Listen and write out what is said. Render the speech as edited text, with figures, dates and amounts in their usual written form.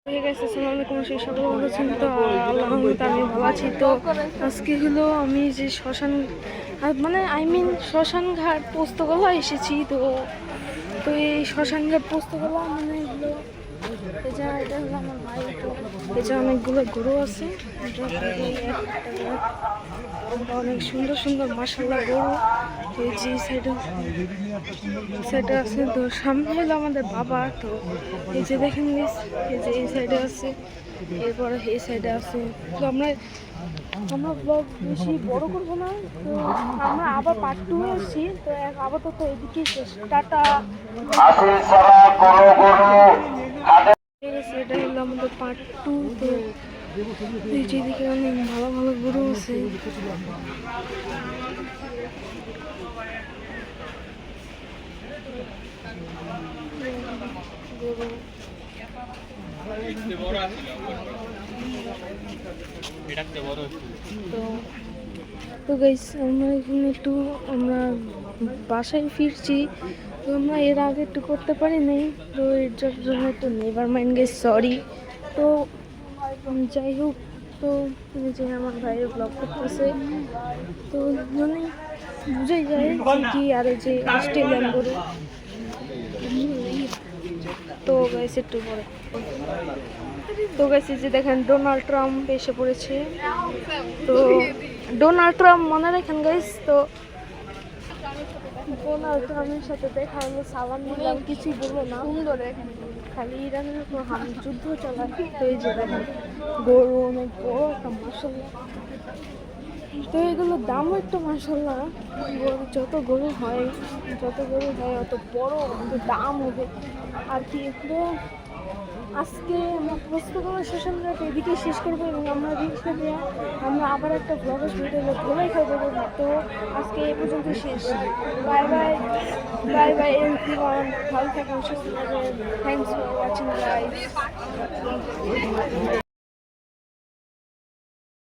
সকলে ভালো আছেন তো? আল্লাহর রহমতে আমি ভালো আছি। তো আজকে হলো আমি যে শ্মশান শ্মশান ঘাট পোস্তগোলা এসেছি। তো তো এই শ্মশান ঘাট পোস্তগোলা হলো এটা হলো আমার ভাই। তো এটা অনেকগুলো গরু আছে, অনেক সুন্দর সুন্দর মাশাআল্লাহ গরু। তো এই যে সাইডে আছে, তো সামনে হলো আমাদের বাবা। তো এই যে দেখেন এই যে এই সাইডে আছে, এরপরে এই সাইডে আছে। তো আমরা ব্লগ বেশি বড় করবো না, তো আমরা আবার পার্ট 2 এসেছি। তো আপাতত এদিকে শেষ, টাটা। এটা হলো আমাদের পার্ট 2। তো এই যেদিকে অনেক ভালো ভালো গরু আছে। তো গাইস, আমরা এখানে আমরা বাসায় ফিরছি। তো আমরা এর আগে একটু করতে পারি নাই, তো এর জন্য একটু নেভার মাইন্ড গাইস, সরি। তো যাই হোক, তো যে আমার ভাইয়ের ব্লগ করতেছে, তো জন্যই বুঝাই যায় কি আর এই যে অস্ট্রেলিয়ান গরু। তো গাইস একটু পরে, তো গাইস যে দেখেন ডোনাল্ড ট্রাম্প এসে পড়েছে। তো ডোনাল্ড ট্রাম্প মনে রাখেন গাইস। তো ডোনাল্ড ট্রাম্পের সাথে দেখা হলো, সালাম দিলাম, কিছুই বললো না, সুন্দর খালি ইরানের উপর যুদ্ধ চালায়। তো এই যে দেখেন গরু অনেক বড় একটা, মাশাআল্লাহ। তো এগুলোর দামও একটু মাশাআল্লাহ, যত গরু হয় অত বড় অত দাম হবে আর কি। তো আজকে আমরা পোস্তগোলা শ্মশান ঘাট এদিকে শেষ করবো, এবং আমরা রিক্সা দিয়ে আমরা আবার একটা ব্লগের ভিডিও ধোলাই খাবো। তো আজকে এই পর্যন্ত শেষ। Bye bye bye bye everyone, ভালো থাকুন, সুস্থ থাকুন। Thanks for watching guys.